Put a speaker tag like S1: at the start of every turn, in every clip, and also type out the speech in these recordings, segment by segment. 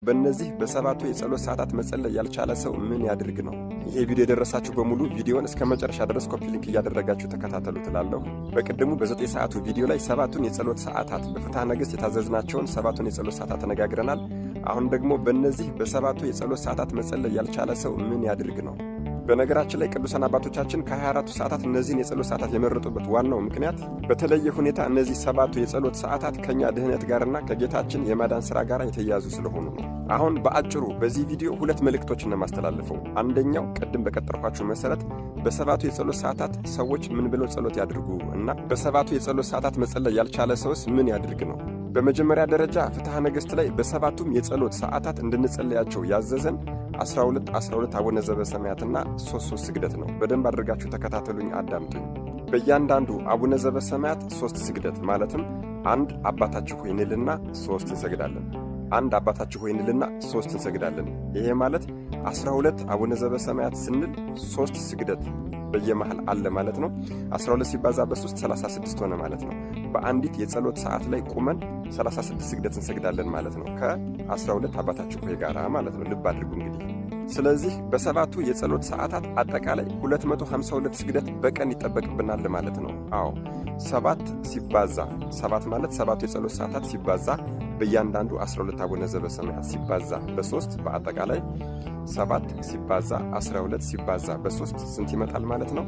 S1: በእነዚህ በሰባቱ የጸሎት ሰዓታት መጸለይ ያልቻለ ሰው ምን ያድርግ ነው? ይሄ ቪዲዮ የደረሳችሁ በሙሉ ቪዲዮን እስከ መጨረሻ ድረስ ኮፒ ሊንክ እያደረጋችሁ ተከታተሉ ትላለሁ። በቅድሙ በ9 ሰዓቱ ቪዲዮ ላይ ሰባቱን የጸሎት ሰዓታት በፍትሐ ነገሥት የታዘዝናቸውን ሰባቱን የጸሎት ሰዓታት ተነጋግረናል። አሁን ደግሞ በእነዚህ በሰባቱ የጸሎት ሰዓታት መጸለይ ያልቻለ ሰው ምን ያድርግ ነው? በነገራችን ላይ ቅዱሳን አባቶቻችን ከ24ቱ ሰዓታት እነዚህን የጸሎት ሰዓታት የመረጡበት ዋናው ምክንያት በተለየ ሁኔታ እነዚህ ሰባቱ የጸሎት ሰዓታት ከኛ ድህነት ጋርና ከጌታችን የማዳን ሥራ ጋር የተያያዙ ስለሆኑ ነው። አሁን በአጭሩ በዚህ ቪዲዮ ሁለት መልእክቶችን ነው የማስተላልፈው። አንደኛው ቅድም በቀጠርኳችሁ መሰረት በሰባቱ የጸሎት ሰዓታት ሰዎች ምን ብለው ጸሎት ያድርጉ እና በሰባቱ የጸሎት ሰዓታት መጸለይ ያልቻለ ሰውስ ምን ያድርግ ነው። በመጀመሪያ ደረጃ ፍትሐ ነገሥት ላይ በሰባቱም የጸሎት ሰዓታት እንድንጸልያቸው ያዘዘን 12 አቡነ ዘበሰማያትና 3 ስግደት ነው። በደንብ አድርጋችሁ ተከታተሉኝ፣ አዳምጡኝ። በእያንዳንዱ አቡነ ዘበሰማያት 3 ስግደት ማለትም አንድ አባታችሁ ሆይ እንልና 3 እንሰግዳለን። አንድ አባታችሁ ሆይ እንልና 3 እንሰግዳለን። ይሄ ማለት 12 አቡነ ዘበሰማያት ስንል 3 ስግደት በየመሃል አለ ማለት ነው። 12 ሲባዛ በ3 36 ሆነ ማለት ነው። በአንዲት የጸሎት ሰዓት ላይ ቁመን 36 ስግደት እንሰግዳለን ማለት ነው። ከ12 አባታችሁ ሆይ ጋር ማለት ነው። ልብ አድርጉ እንግዲህ። ስለዚህ በሰባቱ የጸሎት ሰዓታት አጠቃላይ 252 ስግደት በቀን ይጠበቅብናል ማለት ነው። አዎ 7 ሲባዛ 7 ማለት ሰባቱ የጸሎት ሰዓታት ሲባዛ በእያንዳንዱ 12 አቡነ ዘበሰማያት ሲባዛ በ3 በአጠቃላይ 7 ሲባዛ 12 ሲባዛ በ3 ስንት ይመጣል ማለት ነው?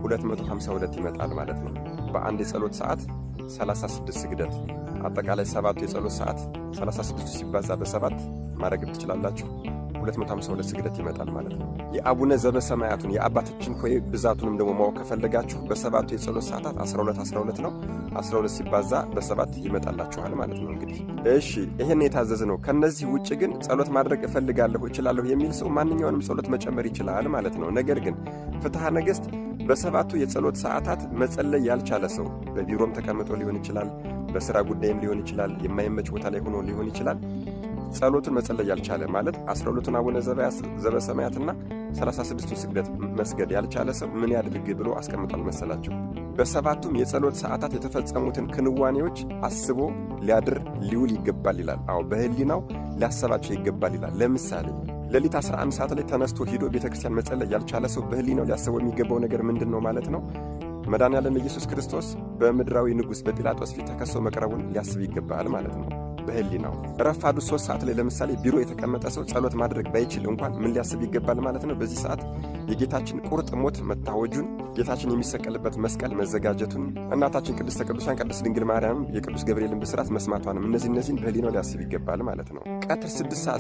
S1: 252 ይመጣል ማለት ነው። በአንድ የጸሎት ሰዓት 36 ስግደት አጠቃላይ ሰባቱ የጸሎት ሰዓት 36 ሲባዛ በ7 ማድረግ ትችላላችሁ። 252 ስግደት ይመጣል ማለት ነው። የአቡነ ዘበሰማያቱን የአባታችን ሆይ ብዛቱንም ደግሞ ማወቅ ከፈለጋችሁ በሰባቱ የጸሎት ሰዓታት 12 ነው። 12 ሲባዛ በ7 ይመጣላችኋል ማለት ነው። እንግዲህ እሺ ይሄን የታዘዘ ነው። ከነዚህ ውጭ ግን ጸሎት ማድረግ እችላለሁ የሚል ሰው ማንኛውንም ጸሎት መጨመር ይችላል ማለት ነው። ነገር ግን ፍትሐ ነገሥት በሰባቱ የጸሎት ሰዓታት መጸለይ ያልቻለ ሰው በቢሮም ተቀምጦ ሊሆን ይችላል፣ በሥራ ጉዳይም ሊሆን ይችላል፣ የማይመች ቦታ ላይ ሆኖ ሊሆን ይችላል። ጸሎትን መጸለይ ያልቻለ ማለት 12ቱን አቡነ ዘበሰማያትና 36ቱን ስግደት መስገድ ያልቻለ ሰው ምን ያድርግ ብሎ አስቀምጧል መሰላችሁ? በሰባቱም የጸሎት ሰዓታት የተፈጸሙትን ክንዋኔዎች አስቦ ሊያድር ሊውል ይገባል ይላል። አዎ በህሊናው ሊያሰባቸው ይገባል ይላል። ለምሳሌ ሌሊት 11 ሰዓት ላይ ተነስቶ ሂዶ ቤተክርስቲያን መጸለይ ያልቻለ ሰው በህሊናው ሊያስበው የሚገባው ነገር ምንድን ነው ማለት ነው? መድኃኔዓለም ኢየሱስ ክርስቶስ በምድራዊ ንጉሥ በጲላጦስ ፊት ተከሶ መቅረቡን ሊያስብ ይገባል ማለት ነው። በህሊናው ረፋዱ 3 ሰዓት ላይ ለምሳሌ ቢሮ የተቀመጠ ሰው ጸሎት ማድረግ ባይችል እንኳን ምን ሊያስብ ይገባል ማለት ነው? በዚህ ሰዓት የጌታችን ቁርጥ ሞት መታወጁን፣ ጌታችን የሚሰቀልበት መስቀል መዘጋጀቱን፣ እናታችን ቅድስተ ቅዱሳን ቅድስት ድንግል ማርያም የቅዱስ ገብርኤልን ብስራት መስማቷንም እነዚህን በህሊናው ሊያስብ ይገባል ማለት ነው። ቀትር 6 ሰዓት